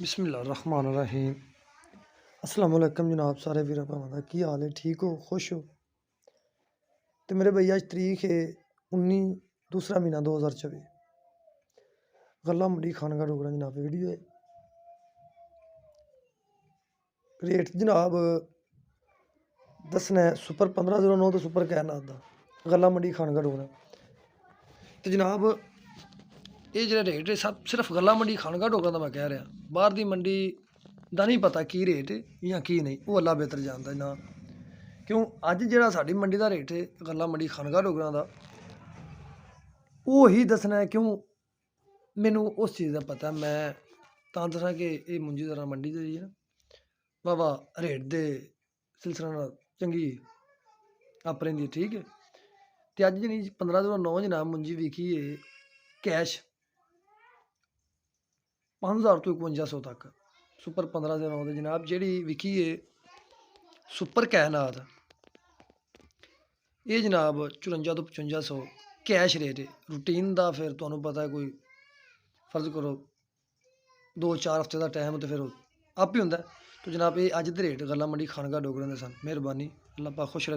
बिस्मिल्लाहिर्रहमानिर्रहीम। अस्सलाम वालेकुम जनाब, सारे वीर भरावां दा की हाल है? ठीक हो, खुश हो? तो मेरे भैया अज तरीक है 19 दूसरा महीना 2024। गल्ला मंडी खानगा डोगरा जनाब वीडियो है। रेट जनाब दसना है सुपर 1509 तो सुपर कैनात दा गल्ला मंडी खानगा डोगरा। तो जनाब ये जो रेट है सब सिर्फ गल्ला मंडी खानगा डोगरा का मैं कह रहा, बाहर की मंडी का नहीं पता की रेट है या की नहीं, वो अल्लाह बेहतर जानता ना। क्यों अज जो साड़ी मंडी का रेट है गल्ला मंडी खानगा डोगरा का वो ही दसना है। क्यों मैनू उस चीज़ का पता, मैं तां दसा कि ये मुंजी तरह मंडी जी है बाबा रेट दे सिलसिले नाल चंगी आप रही है, ठीक है। तो अज जी 1509 जनाब मुंजी विकी है कैश 5000 तो 5100 तक सुपर 1509 जनाब जी विकी है सुपर कैनात ये जनाब 54 तो 5500 कैश रेट है रूटीन का। फिर तुहानू पता है कोई फर्ज करो 2-4 हफ्ते का टाइम तो फिर आप ही होंगे। तो जनाब ये अज दे रेट गल्ला मंडी खानगा डोगरा दे सन। मेहरबानी, अल्लाह पाक खुश रखे।